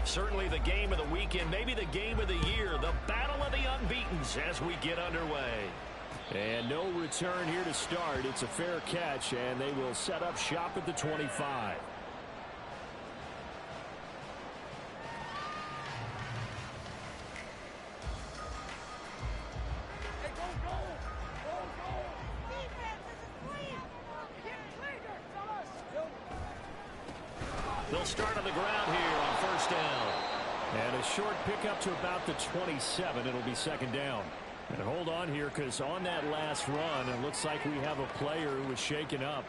Certainly the game of the weekend, maybe the game of the year, the battle of the unbeatens as we get underway. And no return here to start. It's a fair catch, and they will set up shop at the 25. They'll start on the ground here on first down. And a short pickup to about the 27. It'll be second down. And hold on here, because on that last run, it looks like we have a player who was shaken up.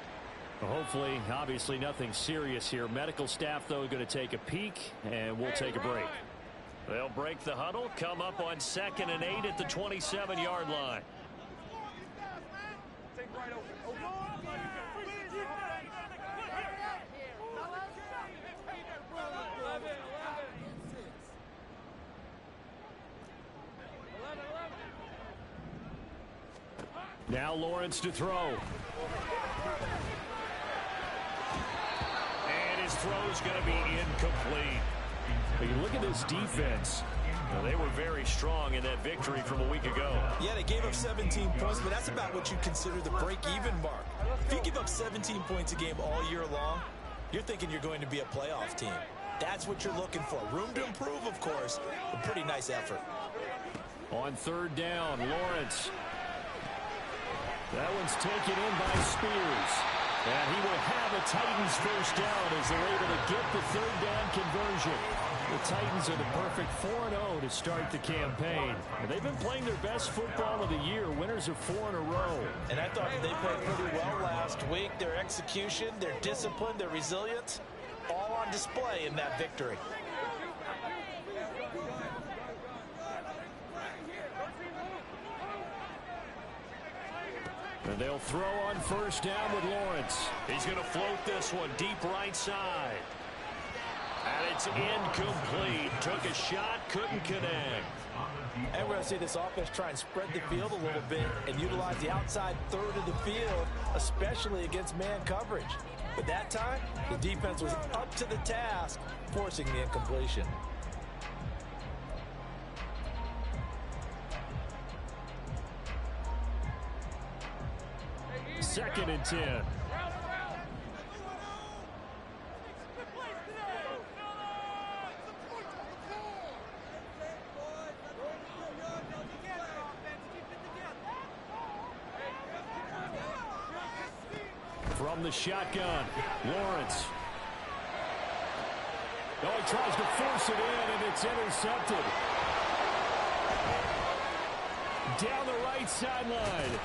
Hopefully, obviously nothing serious here. Medical staff, though, going to take a peek, and we'll take a break. They'll break the huddle, come up on 2nd and 8 at the 27-yard line. Now Lawrence to throw. And his throw's going to be incomplete. But you look at this defense. Well, they were very strong in that victory from a week ago. Yeah, they gave up 17 points, but that's about what you consider the break-even mark. If you give up 17 points a game all year long, you're thinking you're going to be a playoff team. That's what you're looking for. Room to improve, of course. A pretty nice effort. On 3rd down, Lawrence. That one's taken in by Spears. And he will have a Titans first down as they're able to get the 3rd down conversion. The Titans are the perfect 4-0 to start the campaign. And they've been playing their best football of the year. Winners of 4 in a row. And I thought they played pretty well last week. Their execution, their discipline, their resilience, all on display in that victory. And they'll throw on first down with Lawrence. He's going to float this one deep right side. And it's incomplete. Took a shot, couldn't connect. And we're going to see this offense try and spread the field a little bit and utilize the outside third of the field, especially against man coverage. But that time, the defense was up to the task, forcing the incompletion. Second and 10. From the shotgun, Lawrence. Oh, he tries to force it in, and it's intercepted. Down the right sideline.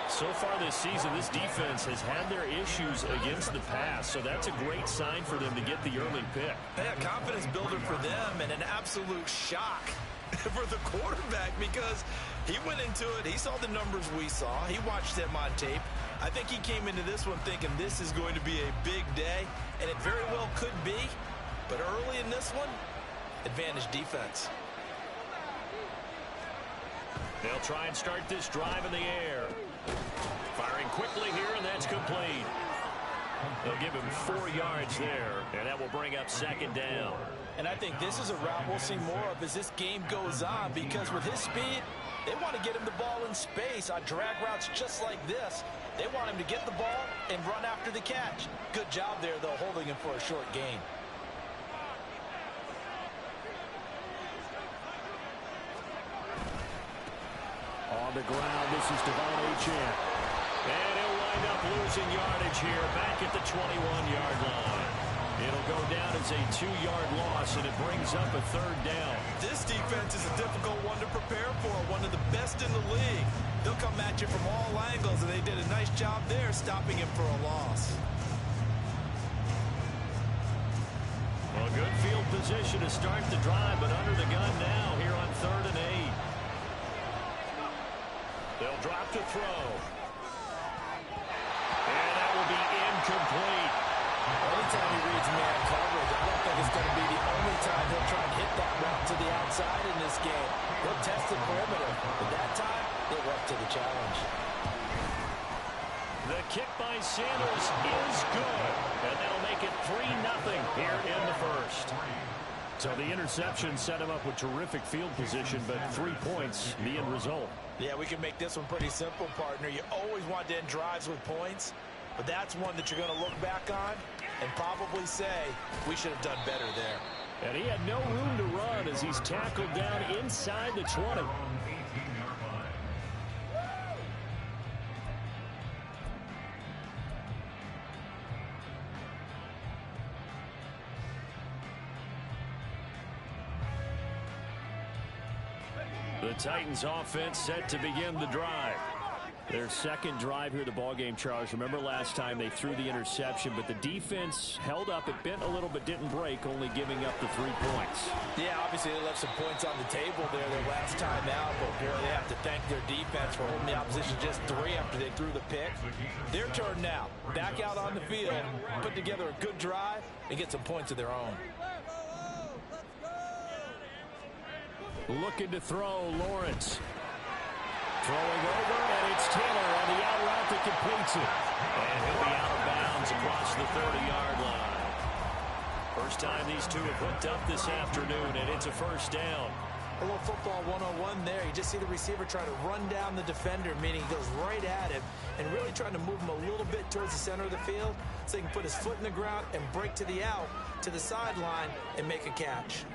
So far this season, this defense has had their issues against the pass, so that's a great sign for them to get the early pick. Yeah, confidence builder for them and an absolute shock for the quarterback because he went into it. He saw the numbers we saw. He watched them on tape. I think he came into this one thinking this is going to be a big day, and it very well could be. But early in this one, advantage defense. They'll try and start this drive in the air. Firing quickly here, and that's complete. They'll give him 4 yards there, and that will bring up second down. And I think this is a route we'll see more of as this game goes on because with his speed, they want to get him the ball in space on drag routes just like this. They want him to get the ball and run after the catch. Good job there, though, holding him for a short gain. On the ground, this is Devon Achane. And he'll wind up losing yardage here back at the 21-yard line. It'll go down as a 2-yard loss, and it brings up a 3rd down. This defense is a difficult one to prepare for, one of the best in the league. They'll come at you from all angles, and they did a nice job there stopping him for a loss. Well, good field position to start the drive, but under the gun now here on 3rd and 8. They'll drop to throw. And that will be incomplete. Anytime he reads man coverage, I don't think it's going to be the only time he'll try and hit that route to the outside in this game. He'll test the perimeter, but that time, they were up to the challenge. The kick by Sanders is good, and that'll make it 3-0 here in the first. So the interception set him up with terrific field position, but 3 points, the end result. Yeah, we can make this one pretty simple, partner. You always want to end drives with points, but that's one that you're going to look back on and probably say, we should have done better there. And he had no room to run as he's tackled down inside the 20. The Titans offense set to begin the drive. Their second drive here, the ballgame, Charles. Remember last time they threw the interception, but the defense held up. It bent a little but didn't break, only giving up the 3 points. Yeah, obviously they left some points on the table there their last time out, but boy, they have to thank their defense for holding the opposition just 3 after they threw the pick. Their turn now. Back out on the field, put together a good drive, and get some points of their own. Looking to throw, Lawrence. Throwing over, and it's Taylor on the out route that completes it. And he'll be out of bounds across the 30-yard line. First time these two have hooked up this afternoon, and it's a first down. A little football 101 there. You just see the receiver trying to run down the defender, meaning he goes right at him, and really trying to move him a little bit towards the center of the field so he can put his foot in the ground and break to the out, to the sideline, and make a catch.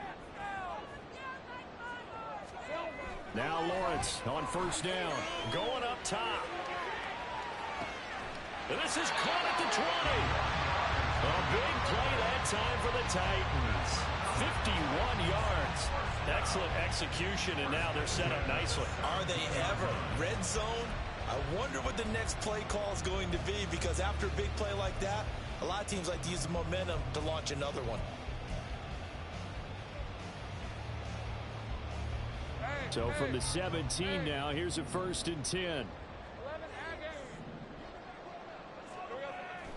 Now Lawrence on first down, going up top. And this is caught at the 20. A big play that time for the Titans. 51 yards. Excellent execution, and now they're set up nicely. Are they ever? Red zone? I wonder what the next play call is going to be, because after a big play like that, a lot of teams like to use the momentum to launch another one. So from the 17 now, here's a first and 10.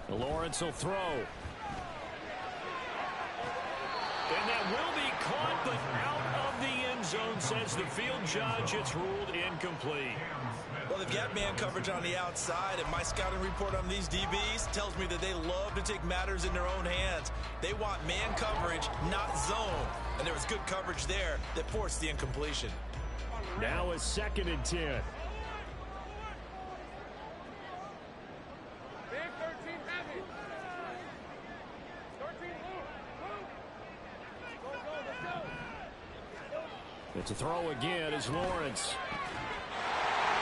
Lawrence will throw. And that will be caught, but out of the end zone, says the field judge. It's ruled incomplete. Well, they've got man coverage on the outside, and my scouting report on these DBs tells me that they love to take matters in their own hands. They want man coverage, not zone. And there was good coverage there that forced the incompletion. Now a second and 10. It's a throw again as Lawrence.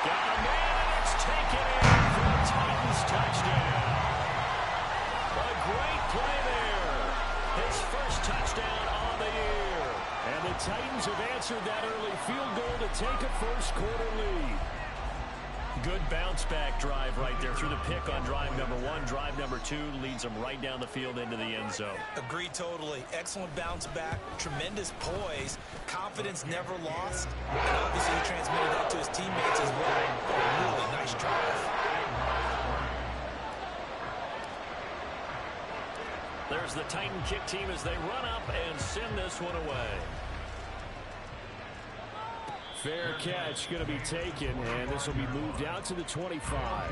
Got a man, and it's taken in for the Titans touchdown. A great play there. His first touchdown on the year. And the Titans have answered that early field goal to take a first-quarter lead. Good bounce-back drive right there through the pick on drive number 1. Drive number 2 leads them right down the field into the end zone. Agree totally. Excellent bounce back, tremendous poise, confidence never lost. And obviously he transmitted that to his teammates as well. A really nice drive. There's the Titan kick team as they run up and send this one away. Fair catch going to be taken, and this will be moved out to the 25.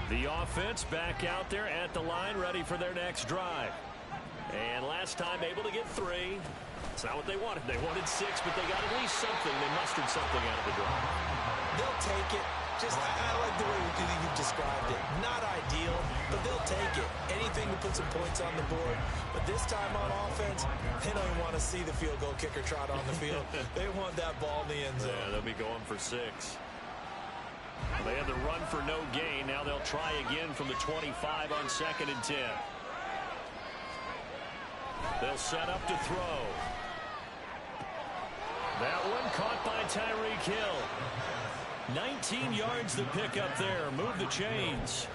The offense back out there at the line, ready for their next drive. And last time able to get 3. It's not what they wanted. They wanted 6, but they got at least something. They mustered something out of the drive. They'll take it. I like the way you've described it. Not ideal, but they'll take it. Anything to put some points on the board. But this time on offense, they don't even want to see the field goal kicker trot on the field. They want that ball in the end zone. Yeah, they'll be going for 6. They had the run for no gain. Now they'll try again from the 25 on second and 10. They'll set up to throw. That one caught by Tyreek Hill. 19 yards to pick up there. Move the chains.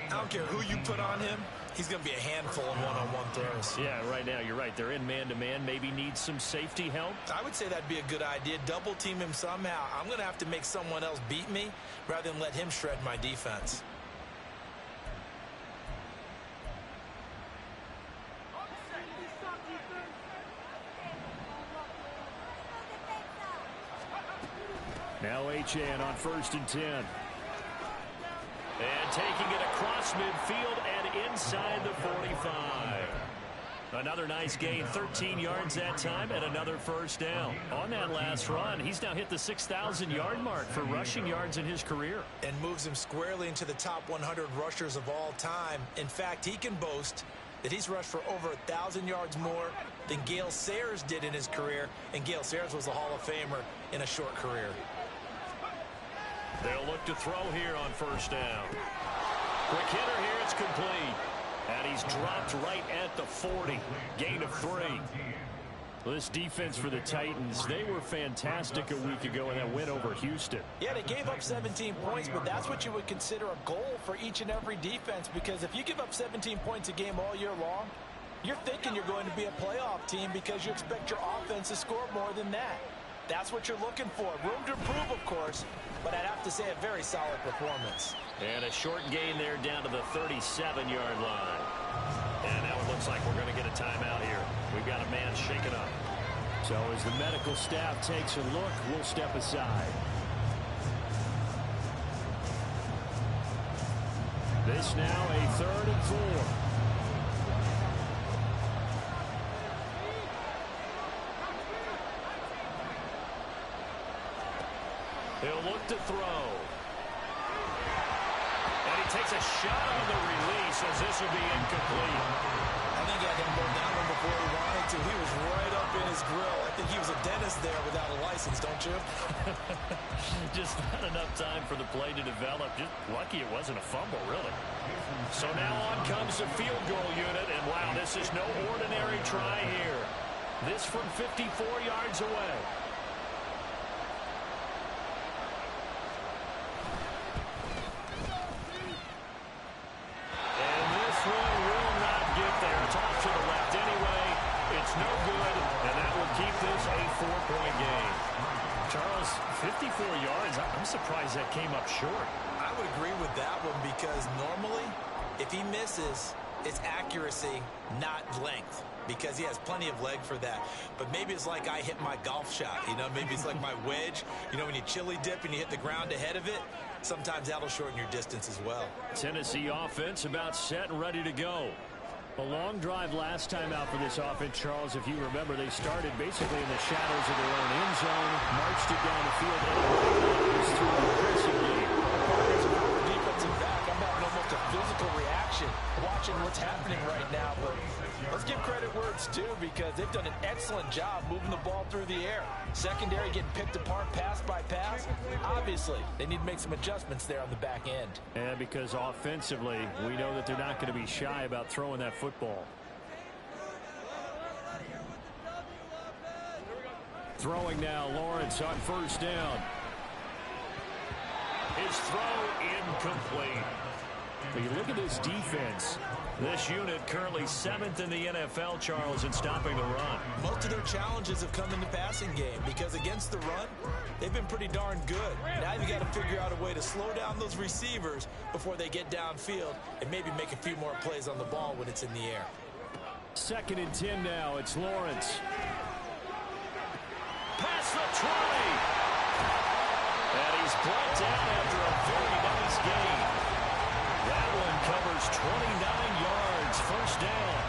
I don't care who you put on him. He's going to be a handful of one-on-one throws. Yeah, right now you're right. They're in man-to-man. Maybe need some safety help. I would say that'd be a good idea. Double team him somehow. I'm going to have to make someone else beat me rather than let him shred my defense. Now H.A.N. on 1st and 10. And taking it across midfield and inside the 45. Another nice gain, 13 yards that time, and another first down. On that last run, he's now hit the 6,000-yard mark for rushing yards in his career. And moves him squarely into the top 100 rushers of all time. In fact, he can boast that he's rushed for over 1,000 yards more than Gale Sayers did in his career, and Gale Sayers was a Hall of Famer in a short career. They'll look to throw here on first down. Quick hitter here, it's complete. And he's dropped right at the 40. Gain of 3. Well, this defense for the Titans, they were fantastic a week ago in that win over Houston. Yeah, they gave up 17 points, but that's what you would consider a goal for each and every defense, because if you give up 17 points a game all year long, you're thinking you're going to be a playoff team because you expect your offense to score more than that. That's what you're looking for. Room to improve, of course, but I'd have to say a very solid performance. And a short gain there down to the 37-yard line. And now it looks like we're going to get a timeout here. We've got a man shaken up. So as the medical staff takes a look, we'll step aside. This now a 3rd and 4. He'll look to throw. And he takes a shot on the release as this will be incomplete. I think I can both that one before he wanted to. He was right up in his grill. I think he was a dentist there without a license, don't you? Just not enough time for the play to develop. Just lucky it wasn't a fumble, really. So now on comes the field goal unit. And wow, this is no ordinary try here. This from 54 yards away. To the left anyway. It's no good, and that will keep this a 4-point game. Charles, 54 yards. I'm surprised that came up short. I would agree with that one because normally, if he misses, it's accuracy, not length, because he has plenty of leg for that. But maybe it's like I hit my golf shot. You know, maybe it's like my wedge. You know, when you chili dip and you hit the ground ahead of it, sometimes that'll shorten your distance as well. Tennessee offense about set and ready to go. A long drive last time out for this offense, Charles. If you remember, they started basically in the shadows of their own end zone, marched it down the field, and through the pressing game. As a former defensive back, I'm having almost a physical reaction watching what's happening right now. But let's give credit where it's due because they've done an excellent job moving the ball through the air. Secondary getting picked apart pass by pass. Obviously, they need to make some adjustments there on the back end. And because offensively, we know that they're not going to be shy about throwing that football. Throwing now, Lawrence on first down. His throw incomplete. But you look at this defense. This unit currently 7th in the NFL, Charles, in stopping the run. Most of their challenges have come in the passing game because against the run, they've been pretty darn good. Now you've got to figure out a way to slow down those receivers before they get downfield and maybe make a few more plays on the ball when it's in the air. 2nd and 10 now. It's Lawrence. Past the 20. And he's brought down after a very nice gain. That one covers 29 yards. First down.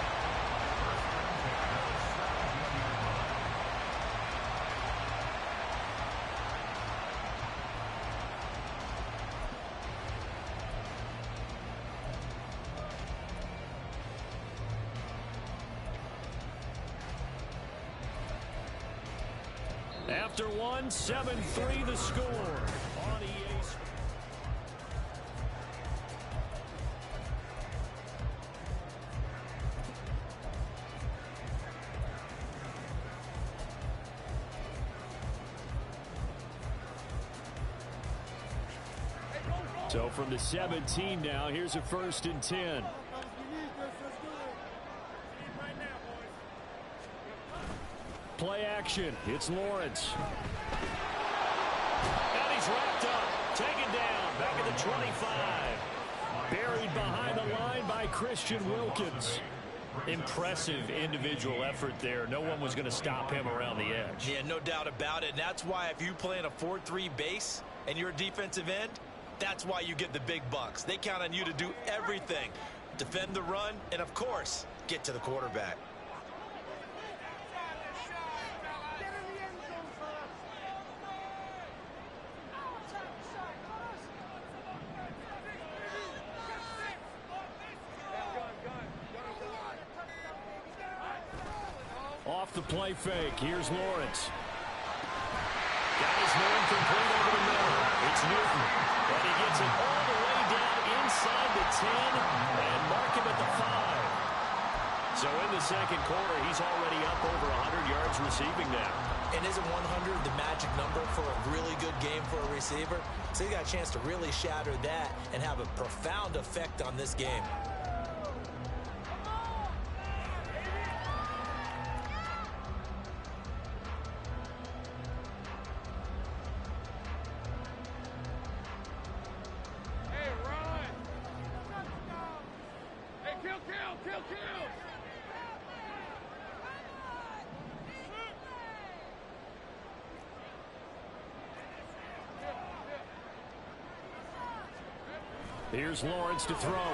After one, 7-3 the score on EA. So from the 17 now, here's a 1st and 10. Play action. It's Lawrence. And he's wrapped up. Taken down. Back at the 25. Buried behind the line by Christian Wilkins. Impressive individual effort there. No one was going to stop him around the edge. Yeah, no doubt about it. And that's why if you play in a 4-3 base and you're a defensive end, that's why you get the big bucks. They count on you to do everything. Defend the run and, of course, get to the quarterback. Off the play fake. Here's Lawrence. Got his man complete over the middle. It's Newton. And he gets it all the way down inside the 10 and mark him at the 5. So in the second quarter, he's already up over 100 yards receiving now. And isn't 100 the magic number for a really good game for a receiver? So he got a chance to really shatter that and have a profound effect on this game. Here's Lawrence to throw.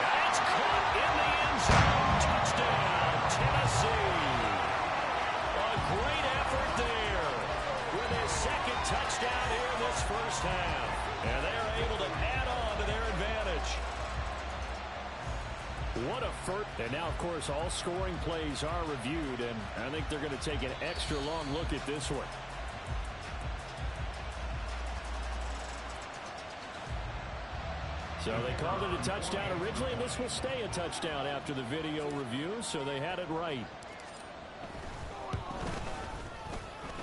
That's caught in the end zone. Touchdown, Tennessee. A great effort there with his second touchdown here in this first half. And they're able to add on to their advantage. What a first. And now, of course, all scoring plays are reviewed, and I think they're going to take an extra long look at this one. So they called it a touchdown originally, and this will stay a touchdown after the video review, so they had it right.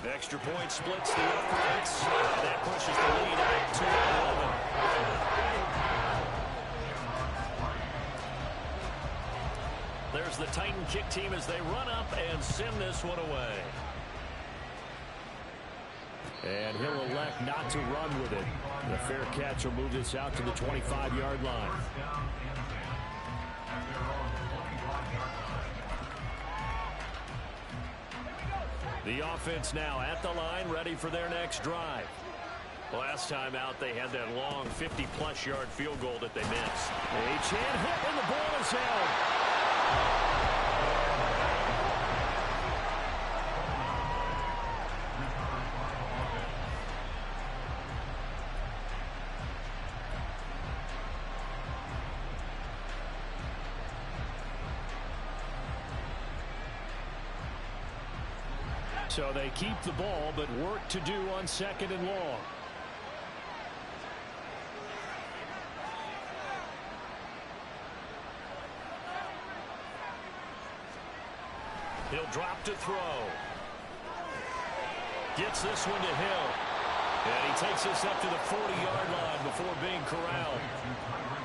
The extra point splits the offense. That pushes the lead out to 11. There's the Titan kick team as they run up and send this one away. And he'll elect not to run with it. The fair catch will move this out to the 25-yard line. The offense now at the line, ready for their next drive. Last time out, they had that long 50-plus yard field goal that they missed. Achane hit, and the ball is held. So they keep the ball, but work to do on second and long. He'll drop to throw. Gets this one to Hill. And he takes this up to the 40-yard line before being corralled.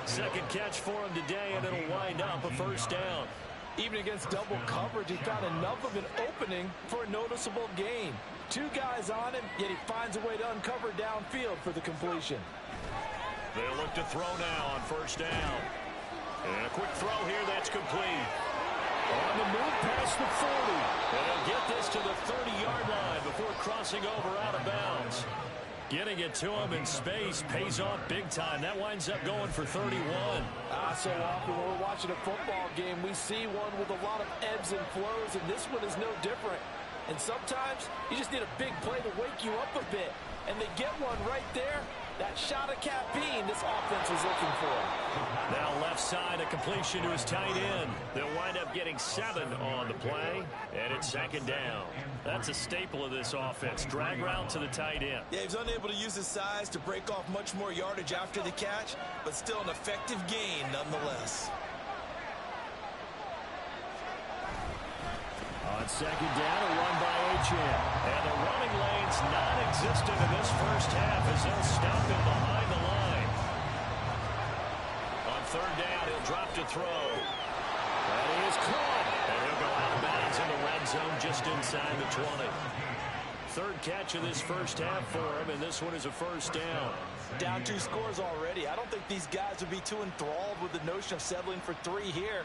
Second catch for him today, and it'll wind up a first down. Even against double coverage, he found enough of an opening for a noticeable gain. Two guys on him, yet he finds a way to uncover downfield for the completion. They'll look to throw now on first down. And a quick throw here, that's complete. On the move past the 40. And he'll get this to the 30-yard line before crossing over out of bounds. Getting it to him in space pays off big time. That winds up going for 31. So often when we're watching a football game, we see one with a lot of ebbs and flows, and this one is no different. And sometimes you just need a big play to wake you up a bit. And they get one right there. That shot of caffeine this offense was looking for. Now left side, a completion to his tight end. They'll wind up getting 7 on the play, and it's second down. That's a staple of this offense. Drag route to the tight end. Yeah, he's unable to use his size to break off much more yardage after the catch, but still an effective gain nonetheless. On second down, a run by Achane. And the running lane's non-existent in this first half as they'll stop him behind the line. On third down, he'll drop to throw. And he is caught. And he'll go out of bounds in the red zone just inside the 20. Third catch of this first half for him, and this one is a first down. Down 2 scores already. I don't think these guys would be too enthralled with the notion of settling for 3 here.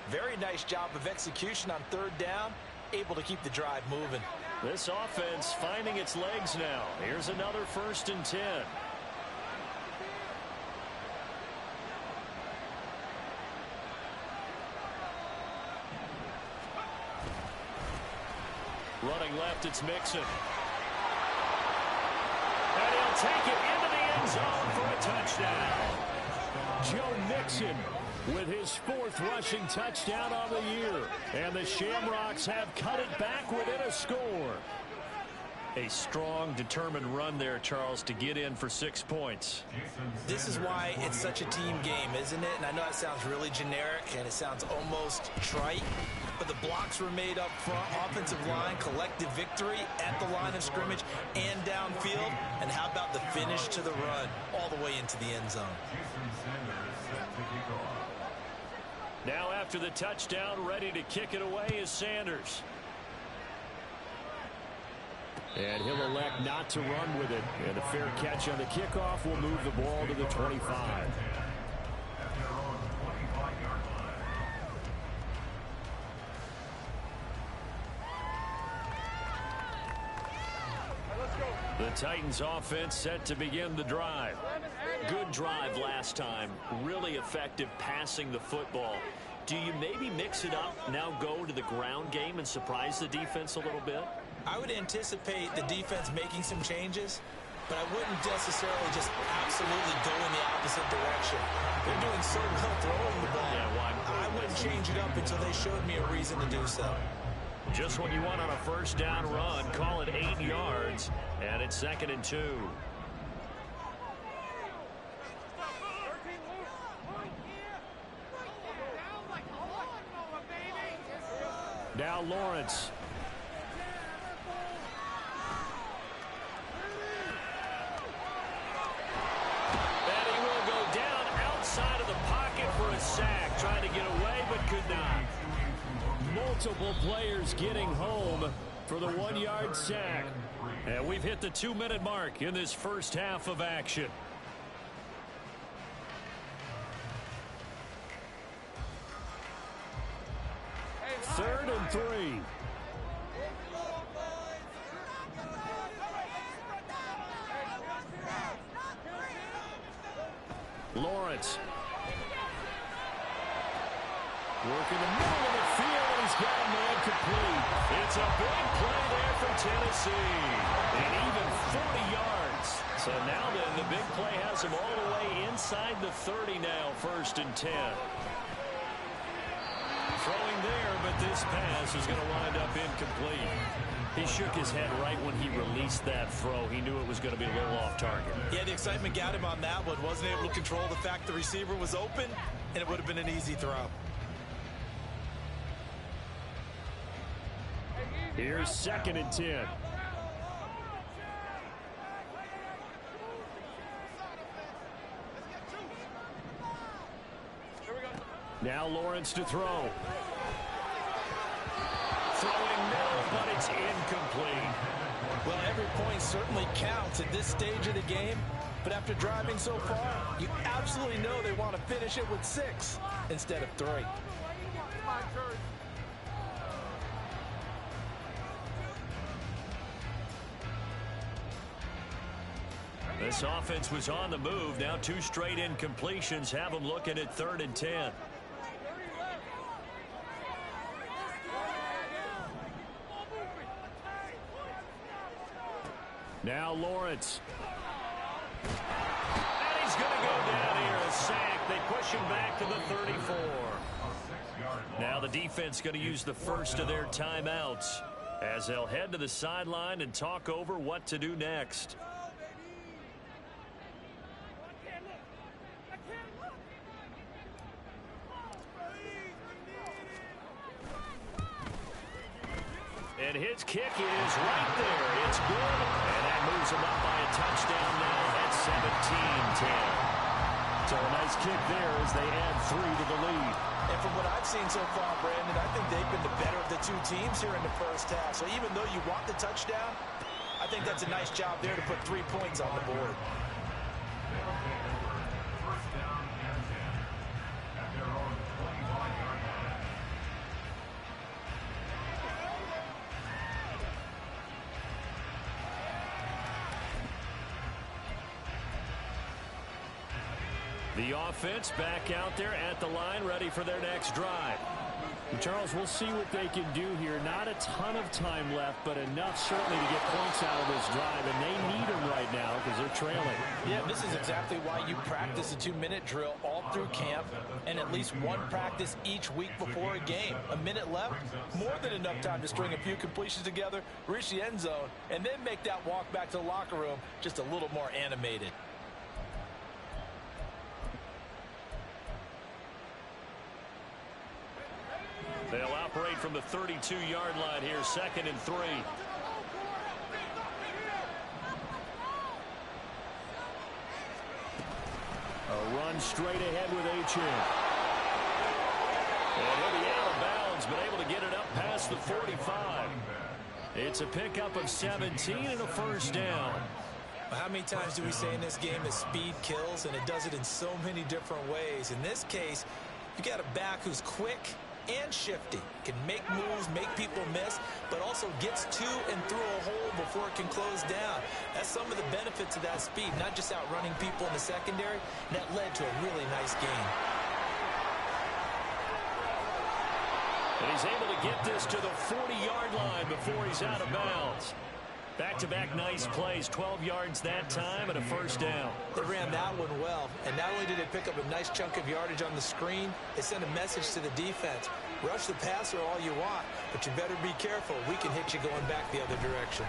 Very nice job of execution on 3rd down. Able to keep the drive moving. This offense finding its legs now. Here's another 1st and 10. Running left, it's Mixon. And he'll take it into the end zone for a touchdown. Joe Mixon with his 4th rushing touchdown on the year. And the Shamrocks have cut it back within a score. A strong, determined run there, Charles, to get in for 6 points. This is why it's such a team game, isn't it? And I know it sounds really generic and it sounds almost trite, but the blocks were made up front. Offensive line, collective victory at the line of scrimmage and downfield. And how about the finish to the run all the way into the end zone? Now after the touchdown, ready to kick it away is Sanders. And he'll elect not to run with it. And a fair catch on the kickoff will move the ball to the 25. The Titans offense set to begin the drive. Good drive last time. Really effective passing the football. Do you maybe mix it up, now go to the ground game and surprise the defense a little bit? I would anticipate the defense making some changes, but I wouldn't necessarily just absolutely go in the opposite direction. They're doing so well throwing the ball. Yeah, I wouldn't change it up until they showed me a reason to do so. Just what you want on a 1st down run. Call it 8 yards, and it's 2nd and 2. Now Lawrence. And he will go down outside of the pocket for a sack. Trying to get away, but could not. Multiple players getting home for the 1-yard sack. And we've hit the 2-minute mark in this first half of action. Third and 3. Lawrence. Working the middle of the field, and he's got a man complete. It's a big play there for Tennessee. And even 40 yards. So now then, the big play has him all the way inside the 30 now, 1st and 10. Throwing there, but this pass is going to wind up incomplete. He shook his head right when he released that throw. He knew it was going to be a little off target. Yeah, the excitement got him on that one. Wasn't able to control the fact the receiver was open, and it would have been an easy throw. Here's 2nd and 10. Now Lawrence to throw. Throwing middle, but it's incomplete. Well, every point certainly counts at this stage of the game, but after driving so far, you absolutely know they want to finish it with 6 instead of 3. This offense was on the move. Now 2 straight incompletions have them looking at 3rd and 10. Now Lawrence. And he's going to go down here. A sack. They push him back to the 34. Now the defense going to use the first of their timeouts as they'll head to the sideline and talk over what to do next. And his kick is right there. It's good. And that moves him up by a touchdown now at 17-10. So a nice kick there as they add 3 to the lead. And from what I've seen so far, Brandon, I think they've been the better of the 2 teams here in the first half. So even though you want the touchdown, I think that's a nice job there to put 3 points on the board. The offense back out there at the line, ready for their next drive. And Charles, we'll see what they can do here. Not a ton of time left, but enough certainly to get points out of this drive, and they need them right now because they're trailing. Yeah, this is exactly why you practice a 2-minute drill all through camp and at least one practice each week before a game. A minute left, more than enough time to string a few completions together, reach the end zone, and then make that walk back to the locker room just a little more animated. They'll operate from the 32-yard line here, 2nd and 3. A run straight ahead with H.M. And he'll be out of bounds, but able to get it up past the 45. It's a pickup of 17 and a first down. How many times do we say in this game that speed kills, and it does it in so many different ways? In this case, you got a back who's quick and shifty, can make moves, make people miss, but also gets to and through a hole before it can close down. That's some of the benefits of that speed, not just outrunning people in the secondary. That led to a really nice game. And he's able to get this to the 40-yard line before he's out of bounds. Back-to-back nice plays, 12 yards that time and a first down. They ran that one well, and not only did they pick up a nice chunk of yardage on the screen, they sent a message to the defense. Rush the passer all you want, but you better be careful. We can hit you going back the other direction.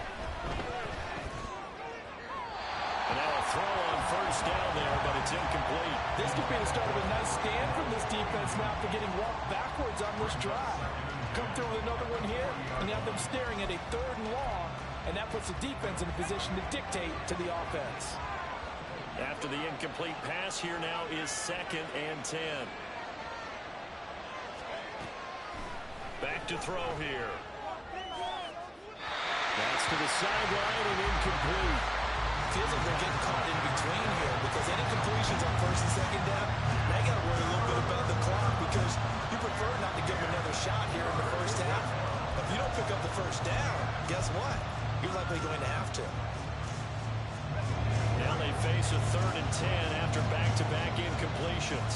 And now a throw on first down there, but it's incomplete. This could be the start of a nice stand from this defense now after getting walked backwards on this drive. Come through with another one here, and you have them staring at a 3rd and long. And that puts the defense in a position to dictate to the offense. After the incomplete pass, here now is 2nd and 10. Back to throw here. That's to the sideline and incomplete. Feels like they're getting caught in between here because any completions on 1st and 2nd down, now you got to worry a little bit about the clock because you prefer not to give them another shot here in the first half. If you don't pick up the first down, guess what? You're likely going to have to. Now they face a 3rd and 10 after back-to-back incompletions.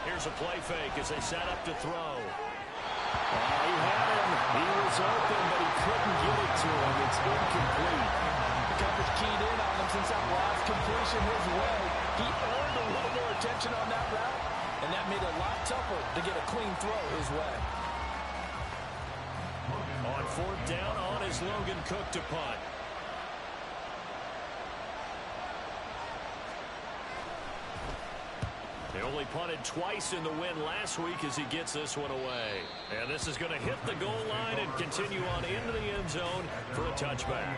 Here's a play fake as they set up to throw. He had him. He was open, but he couldn't get it to him. It's incomplete. The coverage keyed in on him since that last completion his way. He earned a little more attention on that route, and that made it a lot tougher to get a clean throw his way. On 4th down, on is Logan Cook to punt. They only punted twice in the win last week as he gets this one away. And this is going to hit the goal line and continue on into the end zone for a touchback.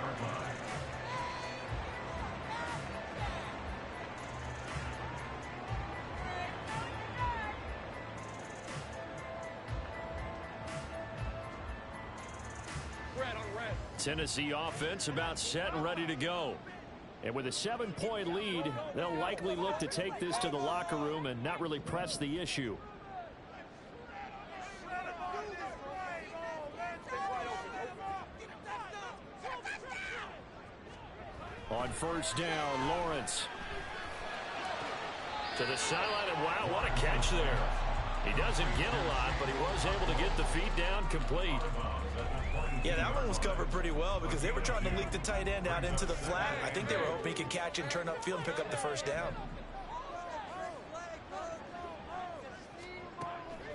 Tennessee offense about set and ready to go. And with a 7-point lead, they'll likely look to take this to the locker room and not really press the issue. On 1st down, Lawrence. To the sideline, and wow, what a catch there. He doesn't get a lot, but he was able to get the feet down complete. Yeah, that one was covered pretty well because they were trying to leak the tight end out into the flat. I think they were hoping he could catch and turn upfield and pick up the first down.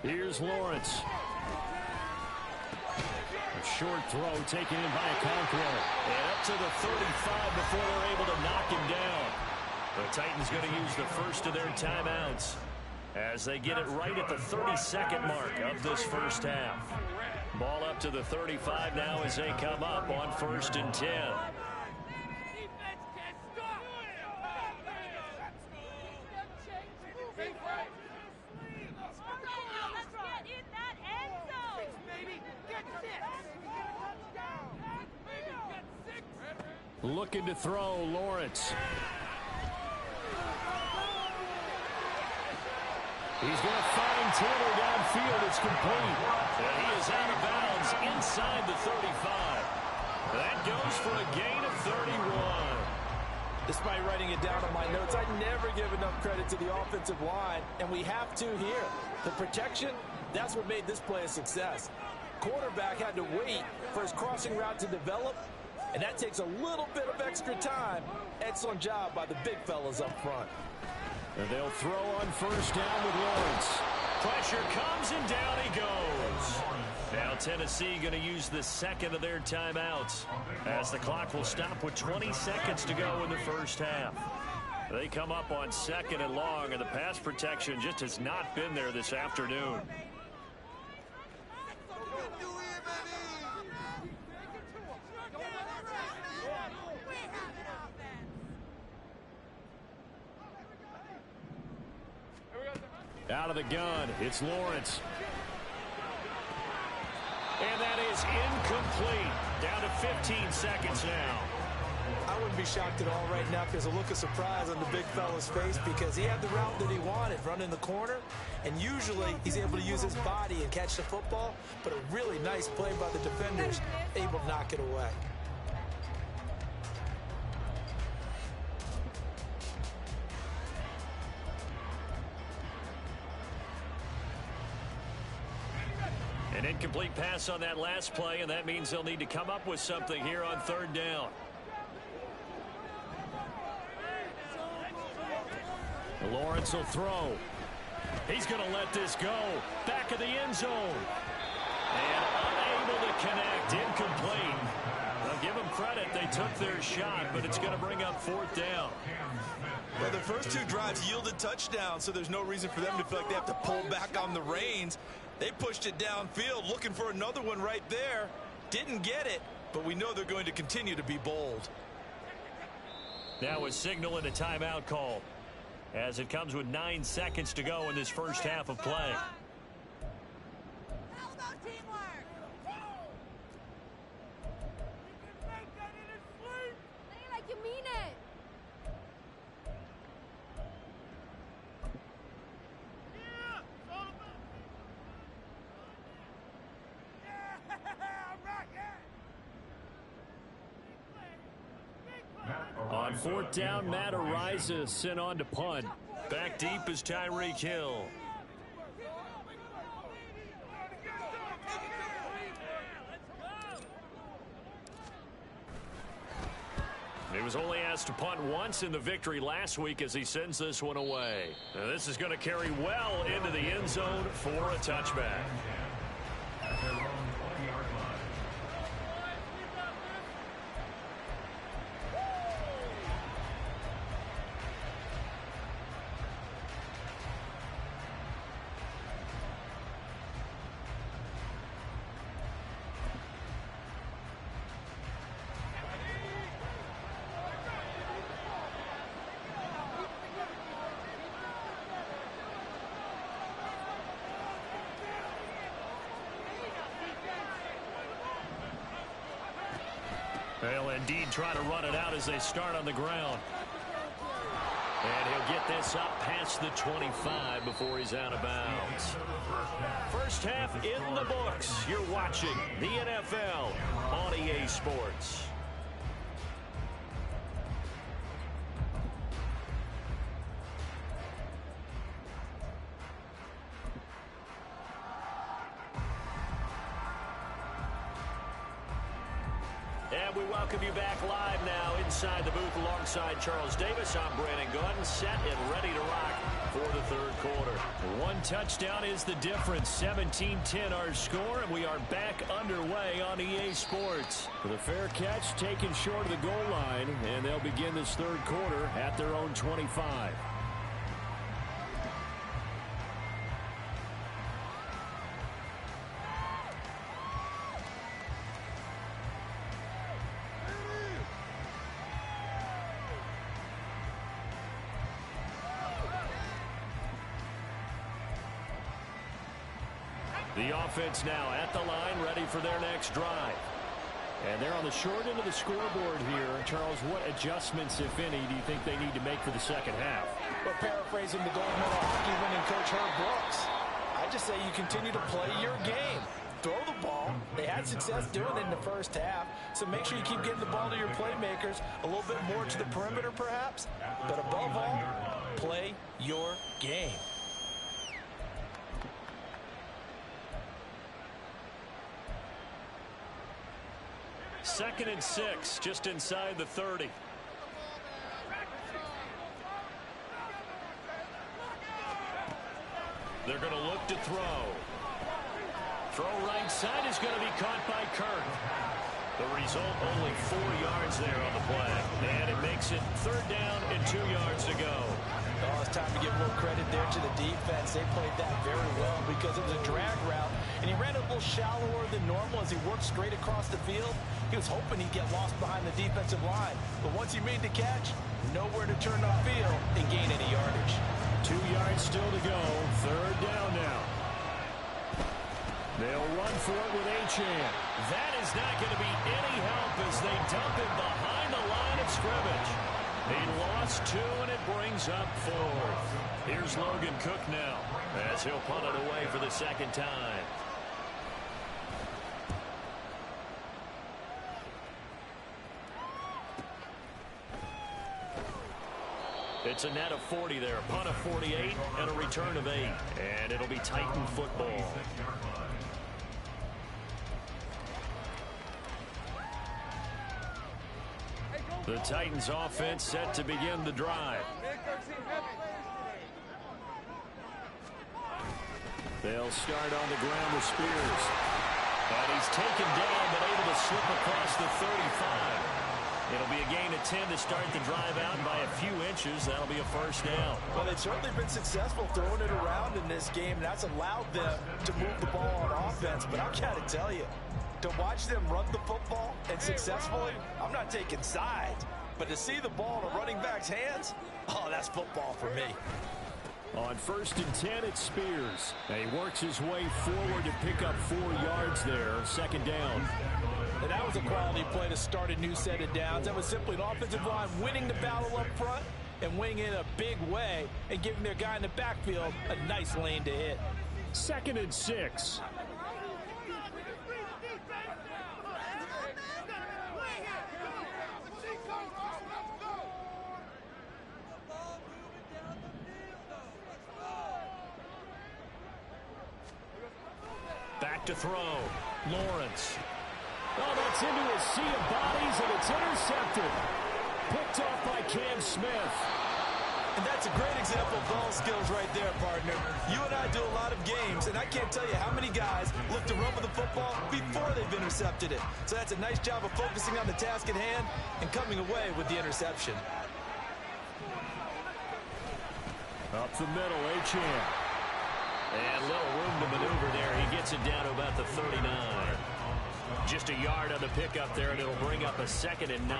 Here's Lawrence. A short throw taken in by Okonkwo. And up to the 35 before they're able to knock him down. The Titans going to use the first of their timeouts as they get it right at the 32nd mark of this first half. Ball up to the 35 now as they come up on 1st and 10. Looking to throw, Lawrence. He's going to find Taylor downfield. It's complete. And he is out of bounds inside the 35. That goes for a gain of 31. Despite writing it down on my notes, I never give enough credit to the offensive line, and we have to here. The protection, that's what made this play a success. Quarterback had to wait for his crossing route to develop, and that takes a little bit of extra time. Excellent job by the big fellas up front. And they'll throw on first down with Lawrence. Pressure comes, and down he goes. Now Tennessee going to use the second of their timeouts, as the clock will stop with 20 seconds to go in the first half. They come up on second and long, and the pass protection just has not been there this afternoon. Out of the gun, it's Lawrence. And that is incomplete. Down to 15 seconds now. I wouldn't be shocked at all right now if there's a look of surprise on the big fella's face, because he had the route that he wanted, running the corner, and usually he's able to use his body and catch the football, but a really nice play by the defenders, able to knock it away. An incomplete pass on that last play, and that means they'll need to come up with something here on third down. Lawrence will throw. He's going to let this go. Back of the end zone. And unable to connect. Incomplete. I'll give them credit. They took their shot, but it's going to bring up fourth down. Well, the first two drives yielded touchdowns, so there's no reason for them to feel like they have to pull back on the reins. They pushed it downfield, looking for another one right there. Didn't get it, but we know they're going to continue to be bold. Now a signal and a timeout call, as it comes with 9 seconds to go in this first half of play. How about teamwork? You can make that in a sleep. Say it like you mean it. On fourth down, Matt Ariza sent on to punt. Back deep is Tyreek Hill. He was only asked to punt once in the victory last week as he sends this one away. Now this is going to carry well into the end zone for a touchback. They'll indeed try to run it out as they start on the ground. And he'll get this up past the 25 before he's out of bounds. First half in the books. You're watching the NFL on EA Sports. And we welcome you back live now inside the booth alongside Charles Davis. I'm Brandon Gunn, set and ready to rock for the third quarter. One touchdown is the difference. 17-10 our score, and we are back underway on EA Sports. With a fair catch taken short of the goal line, and they'll begin this third quarter at their own 25. The offense now at the line, ready for their next drive. And they're on the short end of the scoreboard here. Charles, what adjustments, if any, do you think they need to make for the second half? Well, paraphrasing the gold medal hockey winning coach Herb Brooks, I just say you continue to play your game. Throw the ball. They had success doing it in the first half, so make sure you keep getting the ball to your playmakers, a little bit more to the perimeter perhaps, but above all, play your game. Second and 6, just inside the 30. They're going to look to throw. Throw right side is going to be caught by Kirk. The result, only 4 yards there on the play. And it makes it 3rd down and 2 yards to go. Oh, it's time to give a little credit there to the defense. They played that very well because it was a drag route, and he ran a little shallower than normal as he worked straight across the field. He was hoping he'd get lost behind the defensive line. But once he made the catch, nowhere to turn upfield and gain any yardage. 2 yards still to go. 3rd down now. They'll run for it with Achane. That is not going to be any help as they dump him behind the line of scrimmage. He lost 2, and it brings up 4th. Here's Logan Cook now as he'll punt it away for the 2nd time. It's a net of 40 there. Punt of 48 and a return of 8. And it'll be Titan football. The Titans offense set to begin the drive. They'll start on the ground with Spears. And he's taken down but able to slip across the 35. It'll be a gain of 10 to start the drive out by a few inches. That'll be a 1st down. Well, they've certainly been successful throwing it around in this game, and that's allowed them to move the ball on offense. But I've got to tell you, to watch them run the football and successfully, I'm not taking sides. But to see the ball in a running back's hands, oh, that's football for me. On 1st and 10, it's Spears. And he works his way forward to pick up 4 yards there. 2nd down. And that was a quality play to start a new set of downs. That was simply an offensive line winning the battle up front and winning it in a big way and giving their guy in the backfield a nice lane to hit. 2nd and 6. Back to throw. Lawrence. Oh, that's into a sea of bodies, and it's intercepted. Picked off by Cam Smith. And that's a great example of ball skills right there, partner. You and I do a lot of games, and I can't tell you how many guys look to run with the football before they've intercepted it. So that's a nice job of focusing on the task at hand and coming away with the interception. Up the middle, Achane. And little room to maneuver there. He gets it down to about the 39. Just a yard on the pickup there, and it'll bring up a 2nd and 9.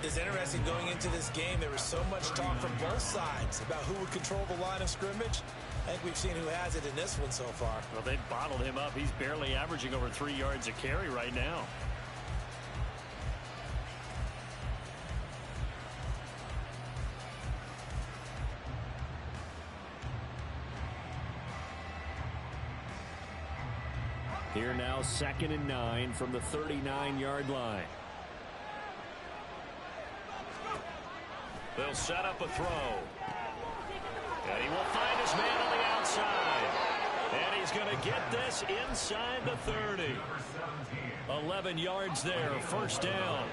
It's interesting going into this game. There was so much talk from both sides about who would control the line of scrimmage. I think we've seen who has it in this one so far. Well, they bottled him up. He's barely averaging over 3 yards a carry right now. Here now, 2nd and 9 from the 39-yard line. They'll set up a throw. And he will find his man on the outside. And he's going to get this inside the 30. 11 yards there, 1st down.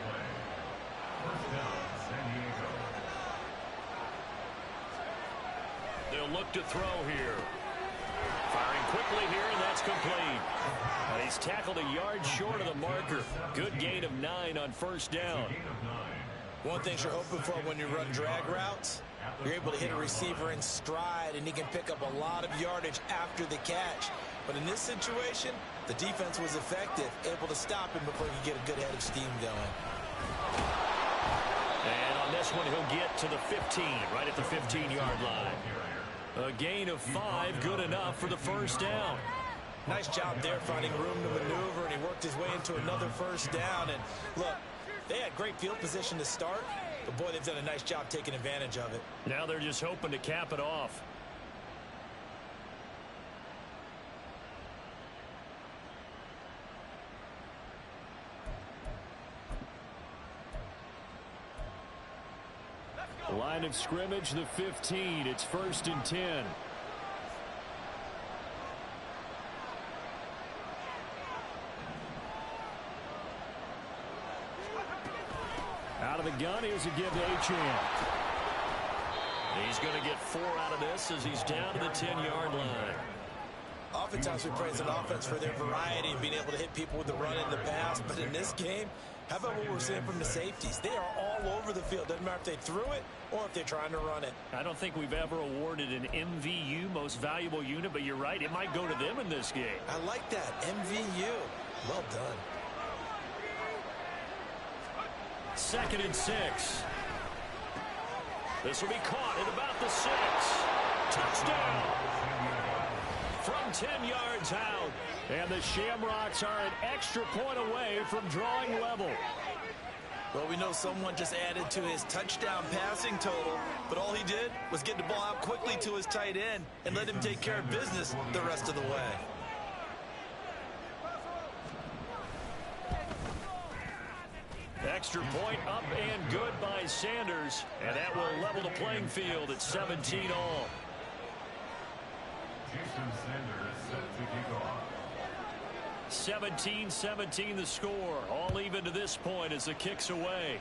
They'll look to throw here. Firing quickly here, and that's complete. And he's tackled a yard short of the marker. Good gain of 9 on 1st down. One thing you're hoping for when you run drag routes, you're able to hit a receiver in stride, and he can pick up a lot of yardage after the catch. But in this situation, the defense was effective, able to stop him before he could get a good head of steam going. And on this one, he'll get to the 15, right at the 15-yard line. A gain of 5, good enough for the 1st down. Nice job there finding room to maneuver, and he worked his way into another 1st down. And look, they had great field position to start, but boy, they've done a nice job taking advantage of it. Now they're just hoping to cap it off. Line of scrimmage, the 15. It's 1st and 10. Out of the gun, here's a give to Achane. He's going to get 4 out of this as he's down to the 10-yard line. Oftentimes we praise an offense for their variety and being able to hit people with the run in the pass. But in this game, how about what we're seeing from the safeties? They are all over the field. Doesn't matter if they threw it or if they're trying to run it. I don't think we've ever awarded an MVU, most valuable unit, but you're right. It might go to them in this game. I like that. MVU. Well done. 2nd and 6. This will be caught at about the 6. Touchdown. From 10 yards out. And the Shamrocks are an extra point away from drawing level. Well, we know someone just added to his touchdown passing total, but all he did was get the ball out quickly to his tight end and let him take care of business the rest of the way. Extra point up and good by Sanders. And that will level the playing field at 17 all. Jason Sanders set to kick off. 17-17 the score. All even to this point as the kick's away.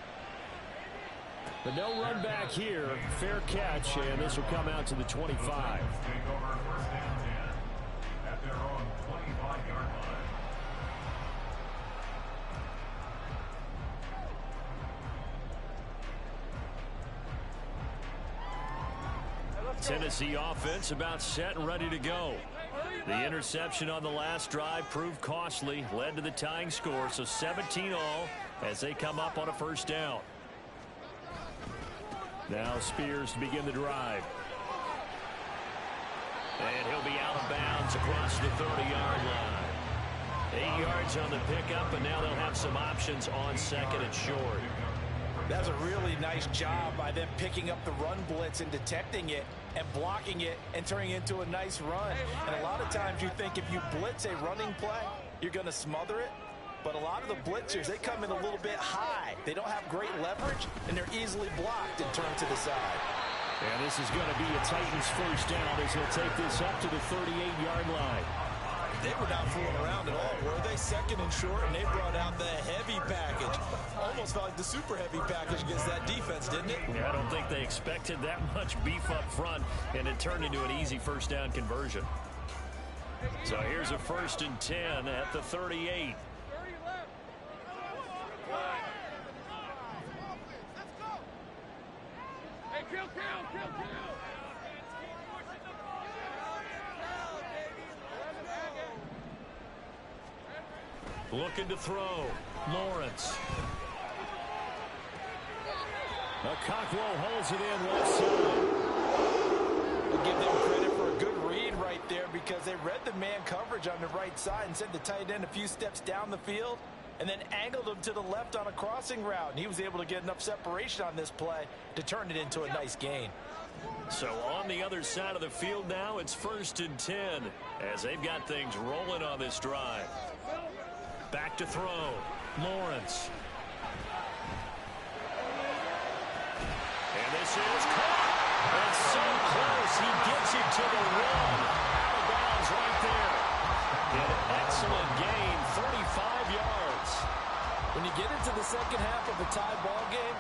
But no run back here. Fair catch, and this will come out to the 25. Take over 1st and 10 at their own 25-yard line. Tennessee offense about set and ready to go. The interception on the last drive proved costly, led to the tying score, so 17 all as they come up on a 1st down. Now Spears to begin the drive. And he'll be out of bounds across the 30-yard line. 8 yards on the pickup, and now they'll have some options on 2nd and short. That's a really nice job by them picking up the run blitz and detecting it and blocking it and turning it into a nice run. And a lot of times you think if you blitz a running play, you're going to smother it. But a lot of the blitzers, they come in a little bit high. They don't have great leverage, and they're easily blocked and turned to the side. And this is going to be a Titans 1st down as they'll take this up to the 38-yard line. They were not fooling around at all, were they? 2nd and short, and they brought out the heavy package. Almost felt like the super heavy package against that defense, didn't it? Yeah, I don't think they expected that much beef up front, and it turned into an easy 1st down conversion. So here's a 1st and 10 at the 38. Looking to throw. Lawrence. Cockrell holds it in left side. We'll give them credit for a good read right there because they read the man coverage on the right side and sent the tight end a few steps down the field and then angled him to the left on a crossing route. And he was able to get enough separation on this play to turn it into a nice gain. So on the other side of the field now, it's 1st and 10 as they've got things rolling on this drive. Back to throw. Lawrence. And this is caught. It's so close. He gets it to the run. Out of bounds right there. An excellent gain, 35 yards. When you get into the second half of a tie ball game,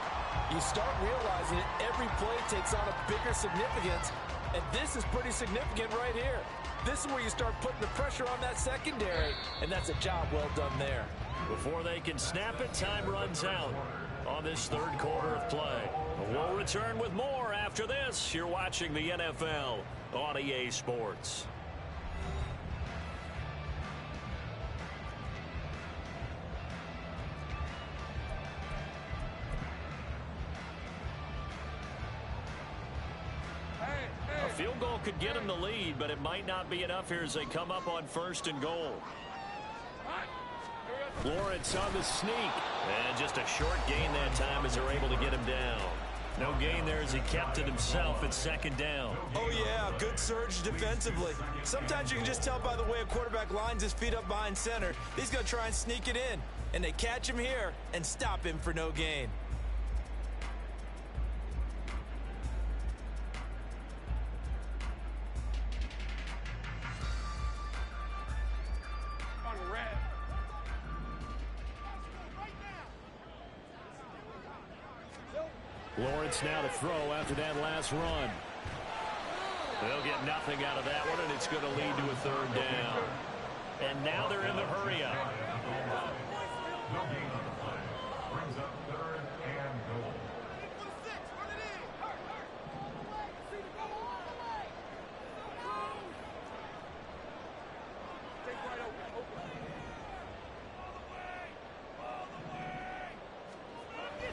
you start realizing that every play takes on a bigger significance, and this is pretty significant right here. This is where you start putting the pressure on that secondary, and that's a job well done there. Before they can snap it, time runs out on this 3rd quarter of play. We'll return with more after this. You're watching the NFL on EA Sports. A field goal could get them the lead, but it might not be enough here as they come up on 1st and goal. Lawrence on the sneak. And just a short gain that time as they're able to get him down. No gain there as he kept it himself at 2nd down. Oh, yeah, good surge defensively. Sometimes you can just tell by the way a quarterback lines his feet up behind center. He's going to try and sneak it in. And they catch him here and stop him for no gain. Lawrence now to throw after that last run. They'll get nothing out of that one, and it's going to lead to a third down. And now they're in the hurry-up. No gain on the play. Brings up 3rd and goal.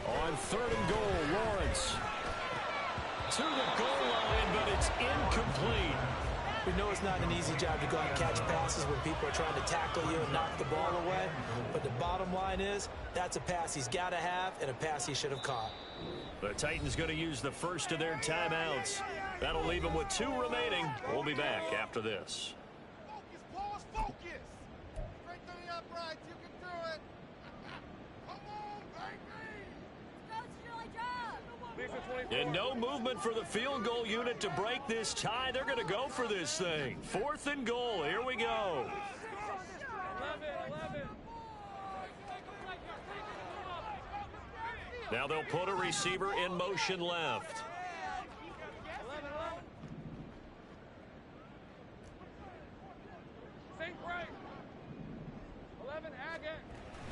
On 3rd and goal, Lawrence to the goal line, but it's incomplete. We know it's not an easy job to go out and catch passes when people are trying to tackle you and knock the ball away. But the bottom line is, that's a pass he's got to have and a pass he should have caught. The Titans going to use the first of their timeouts. That'll leave them with 2 remaining. We'll be back after this. Focus, Paul, focus. Straight to the uprights. You can do it. Come on, baby. And no movement for the field goal unit to break this tie. They're going to go for this thing. 4th and goal. Here we go. 11. Now they'll put a receiver in motion left.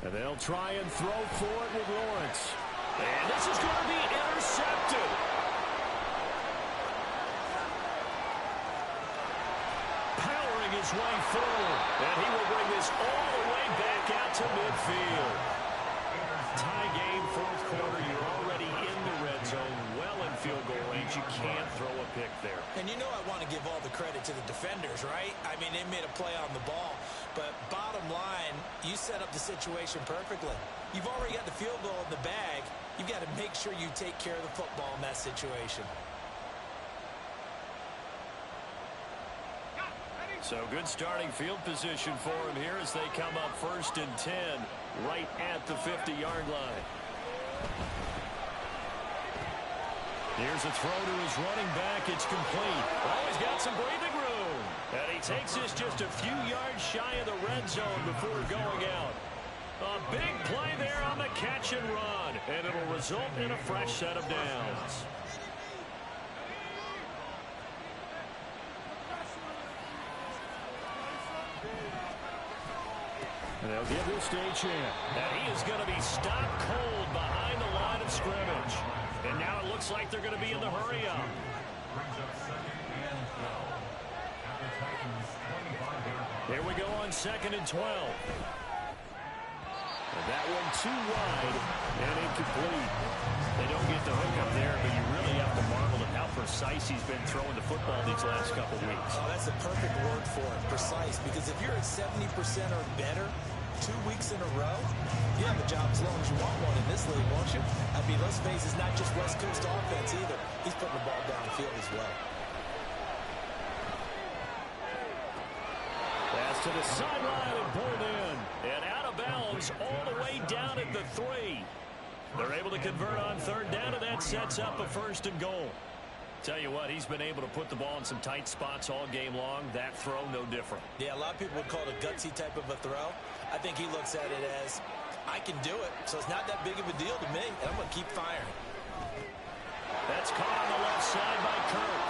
And they'll try and throw for it with Lawrence. And this is going to be intercepted. Powering his way forward. And he will bring this all the way back out to midfield. Tie game, 4th quarter. You're already in the red zone, well in field goal range. You can't throw a pick there. And you know I want to give all the credit to the defenders, right? I mean, they made a play on the ball. But bottom line, you set up the situation perfectly. You've already got the field goal in the bag. You've got to make sure you take care of the football in that situation. So good starting field position for him here as they come up 1st and 10 right at the 50-yard line. Here's a throw to his running back. It's complete. Oh, he's got some breathing room. And he takes this just a few yards shy of the red zone before going out. A big play there on the catch and run. And it'll result in a fresh set of downs. And they'll give this to a champ. And he is going to be stopped cold behind the line of scrimmage. And now it looks like they're going to be in the hurry-up. Brings up 2nd and 12. At the Titans' 25-yard line. Here we go on 2nd and 12. And that one too wide and incomplete. They don't get the hook up there, but you really have to marvel at how precise he's been throwing the football these last couple weeks. Oh, that's a perfect word for it, precise. Because if you're at 70% or better 2 weeks in a row, you have a job as long as you want one in this league, won't you? I mean, let's face it, it's not just West Coast offense either. He's putting the ball downfield as well. Pass to the sideline and pulled in. And out of bounds all the way down at the 3. They're able to convert on 3rd down, and that sets up a 1st and goal. Tell you what, he's been able to put the ball in some tight spots all game long. That throw, no different. Yeah, a lot of people would call it a gutsy type of a throw. I think he looks at it as, I can do it, so it's not that big of a deal to me, and I'm going to keep firing. That's caught on the left side by Kirk.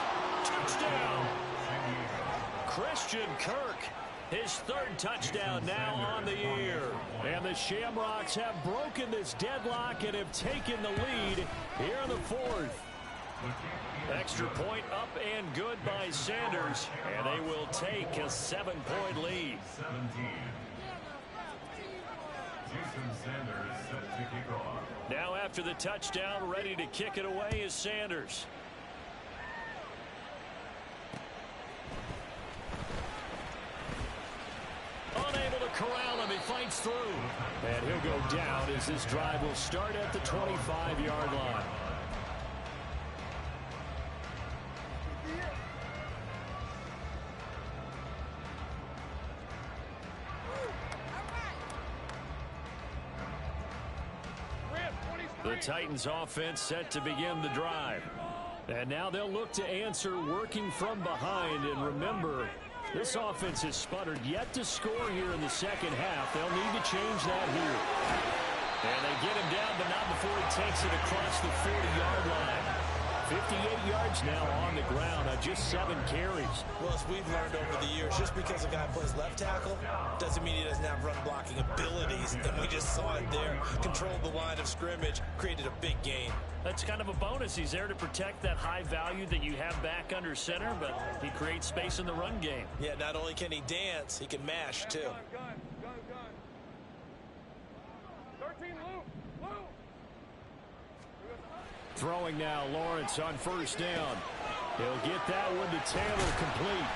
Touchdown! Christian Kirk, his 3rd touchdown now on the year. And the Shamrocks have broken this deadlock and have taken the lead here in the 4th. Extra point up and good by Sanders, and they will take a 7-point lead. 17. Jason Sanders set to kick off. Now after the touchdown, ready to kick it away is Sanders. Unable to corral him, he fights through. And he'll go down as this drive will start at the 25-yard line. The Titans offense set to begin the drive. And now they'll look to answer working from behind. And remember, this offense has sputtered yet to score here in the second half. They'll need to change that here. And they get him down, but not before he takes it across the 40-yard line. 58 yards now on the ground on just 7 carries. Well, as we've learned over the years, just because a guy plays left tackle doesn't mean he doesn't have run-blocking abilities. And we just saw it there. Controlled the line of scrimmage, created a big gain. That's kind of a bonus. He's there to protect that high value that you have back under center, but he creates space in the run game. Yeah, not only can he dance, he can mash, too. Gun. 13, Lou. Throwing now, Lawrence on first down. He'll get that one to Taylor, complete.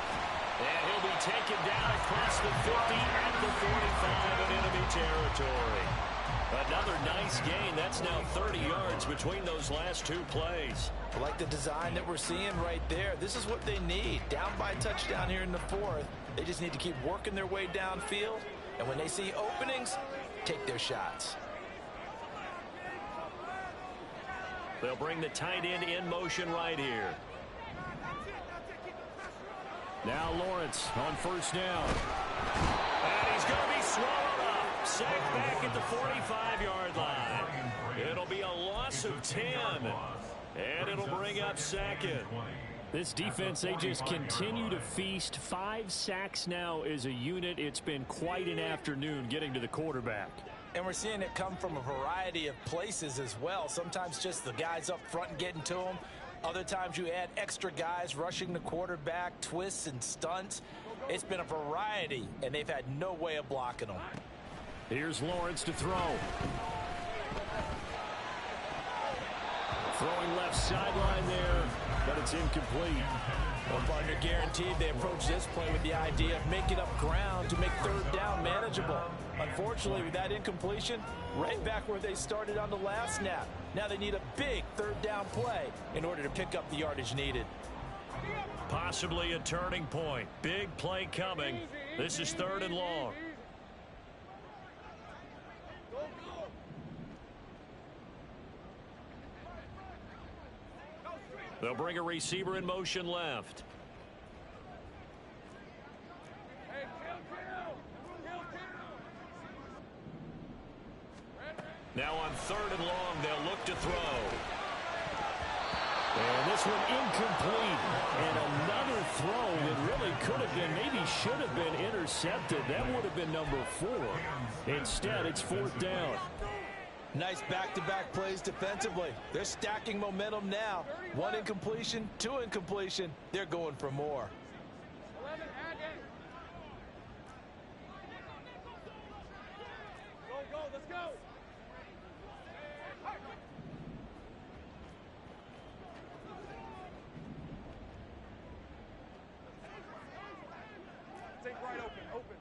And he'll be taken down across the 50 at the 45 in enemy territory. Another nice gain. That's now 30 yards between those last 2 plays. I like the design that we're seeing right there. This is what they need. Down by a touchdown here in the 4th. They just need to keep working their way downfield. And when they see openings, take their shots. They'll bring the tight end in motion right here. Now Lawrence on first down. And he's going to be swallowed up. Sacked back at the 45-yard line. It'll be a loss of 10. And it'll bring up 2nd. This defense, they just continue to feast. 5 sacks now as a unit. It's been quite an afternoon getting to the quarterback. And we're seeing it come from a variety of places as well. Sometimes just the guys up front getting to them. Other times you add extra guys rushing the quarterback, twists and stunts. It's been a variety, and they've had no way of blocking them. Here's Lawrence to throw. Throwing left sideline there, but it's incomplete. Well, partner, guaranteed they approach this play with the idea of making up ground to make 3rd down manageable. Unfortunately, with that incompletion, right back where they started on the last snap. Now they need a big 3rd down play in order to pick up the yardage needed. Possibly a turning point. Big play coming. This is 3rd and long. They'll bring a receiver in motion left. Now on 3rd and long, they'll look to throw. And this one incomplete. And another throw that really could have been, maybe should have been intercepted. That would have been number 4. Instead, it's 4th down. Nice back-to-back plays defensively. They're stacking momentum now. 1 incompletion, 2 incompletion. They're going for more. 11, add it. Go, let's go. Take right, open.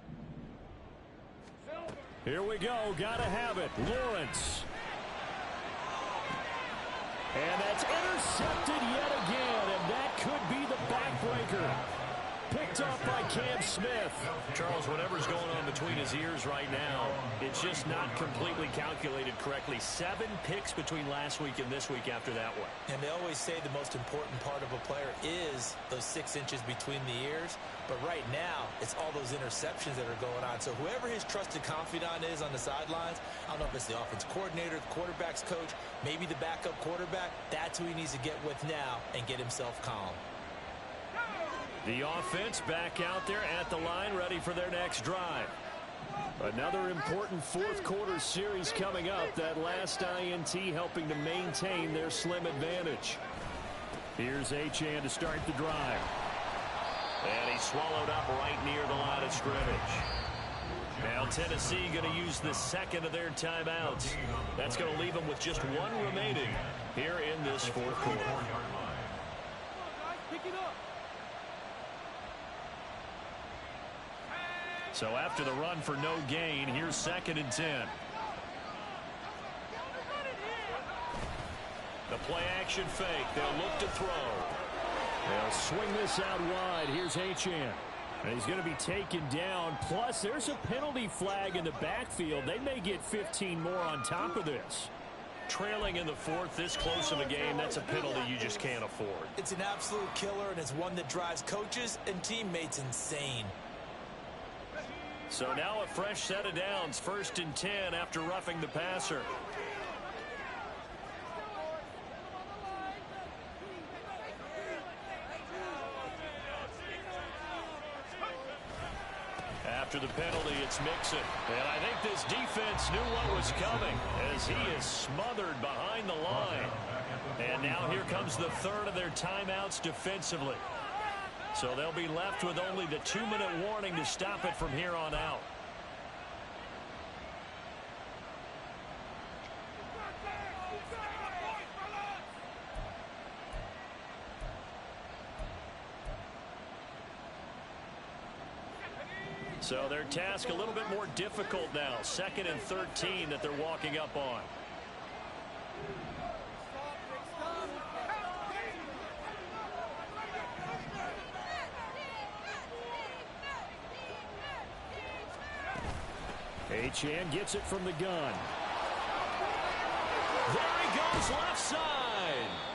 Silver. Here we go. Gotta have it. Lawrence. And that's intercepted yet again. And that could be the backbreaker. Picked off by Cam Smith. Charles, whatever's going on between his ears right now, it's just not completely calculated correctly. 7 picks between last week and this week after that one. And they always say the most important part of a player is those 6 inches between the ears. But right now, it's all those interceptions that are going on. So whoever his trusted confidant is on the sidelines, I don't know if it's the offense coordinator, the quarterback's coach, maybe the backup quarterback, that's who he needs to get with now and get himself calm. The offense back out there at the line, ready for their next drive. Another important 4th quarter series coming up. That last INT helping to maintain their slim advantage. Here's Achane to start the drive. And he's swallowed up right near the line of scrimmage. Now Tennessee going to use the 2nd of their timeouts. That's going to leave them with just 1 remaining here in this 4th quarter. Pick it up. So after the run for no gain, here's 2nd and 10. The play action fake. They'll look to throw. They'll swing this out wide. Here's Achane. And he's going to be taken down. Plus, there's a penalty flag in the backfield. They may get 15 more on top of this. Trailing in the 4th, this close of a game, that's a penalty you just can't afford. It's an absolute killer, and it's one that drives coaches and teammates insane. So now a fresh set of downs, 1st and 10 after roughing the passer. After the penalty, it's Mixon. And I think this defense knew what was coming as he is smothered behind the line. And now here comes the 3rd of their timeouts defensively. So they'll be left with only the 2-minute warning to stop it from here on out. So their task a little bit more difficult now. 2nd and 13 that they're walking up on. Achane gets it from the gun. There he goes left side.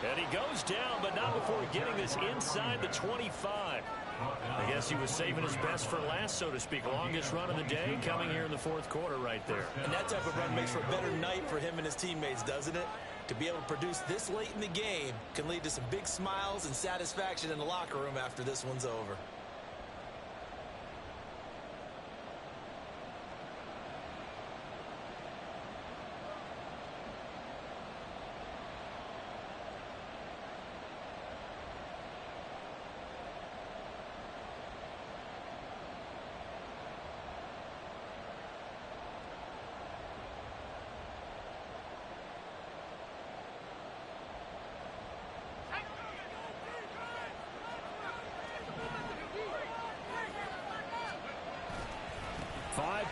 And he goes down, but not before getting this inside the 25. I guess he was saving his best for last, so to speak. Longest run of the day coming here in the 4th quarter right there. And that type of run makes for a better night for him and his teammates, doesn't it? To be able to produce this late in the game can lead to some big smiles and satisfaction in the locker room after this one's over.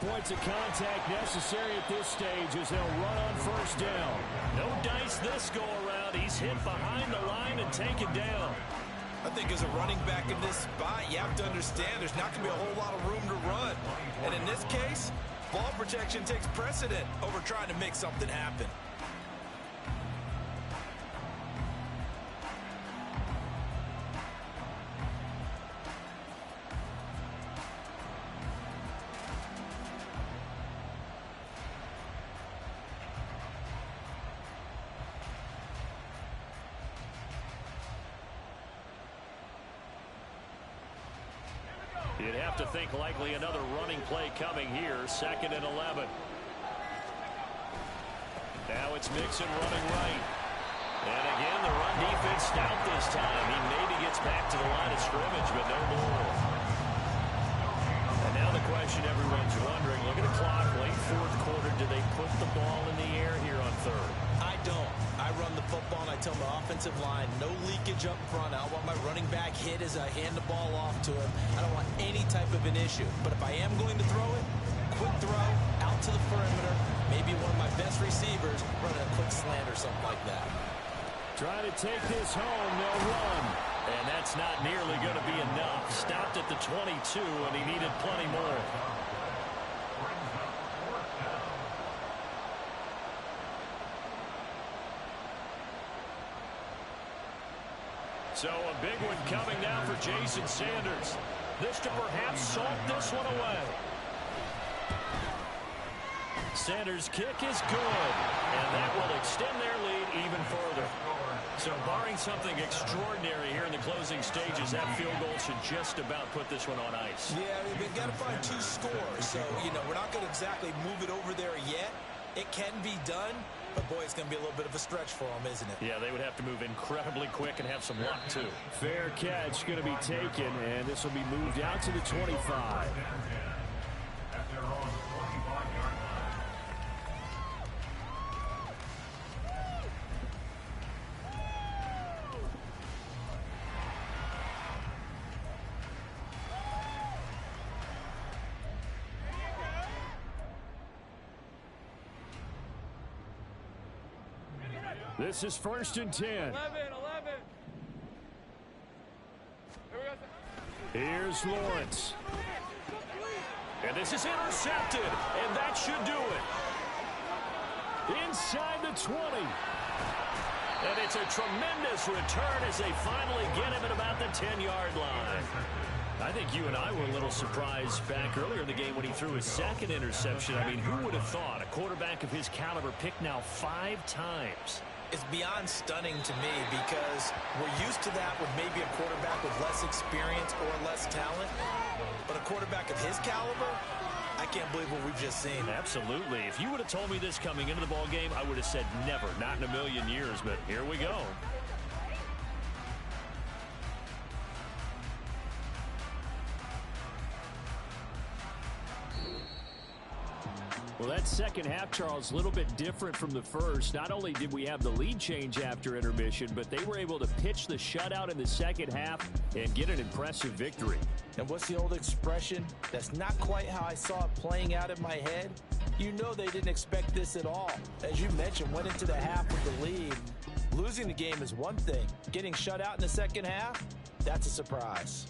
Points of contact necessary at this stage as they'll run on 1st down. No dice this go around. He's hit behind the line and taken down. I think as a running back in this spot, you have to understand there's not going to be a whole lot of room to run. And in this case, ball protection takes precedent over trying to make something happen. You'd have to think likely another running play coming here. 2nd and 11. Now it's Mixon running right. And again, the run defense stout this time. He maybe gets back to the line of scrimmage, but no more. And now the question everyone's wondering, look at the clock, late 4th quarter. Do they put the ball in the air here on 3rd? I don't. I run the football and I tell my offensive line, no leakage up front. I don't want my running back hit as I hand the ball off to him. I don't want any type of an issue. But if I am going to throw it, quick throw, out to the perimeter, maybe one of my best receivers running a quick slant or something like that. Trying to take this home, they'll run. And that's not nearly going to be enough. Stopped at the 22, and he needed plenty more. So a big one coming now for Jason Sanders. This to perhaps salt this one away. Sanders' kick is good, and that will extend their lead even further. So barring something extraordinary here in the closing stages, that field goal should just about put this one on ice. Yeah, they've got to find 2 scores. So, we're not going to exactly move it over there yet. It can be done, but boy, it's going to be a little bit of a stretch for them, isn't it? Yeah, they would have to move incredibly quick and have some luck, too. Fair catch going to be taken, and this will be moved out to the 25. At their own 25-yard line. This is 1st and 10. 11. Here's Lawrence. And this is intercepted, and that should do it. Inside the 20. And it's a tremendous return as they finally get him at about the 10-yard line. I think you and I were a little surprised back earlier in the game when he threw his second interception. I mean, who would have thought a quarterback of his caliber picked now 5 times? It's beyond stunning to me because we're used to that with maybe a quarterback with less experience or less talent. But a quarterback of his caliber, I can't believe what we've just seen. Absolutely. If you would have told me this coming into the ball game, I would have said never, not in a million years. But here we go. Well, that second half, Charles, a little bit different from the first. Not only did we have the lead change after intermission, but they were able to pitch the shutout in the second half and get an impressive victory. And what's the old expression? That's not quite how I saw it playing out in my head. You know they didn't expect this at all. As you mentioned, went into the half with the lead. Losing the game is one thing. Getting shut out in the second half, that's a surprise.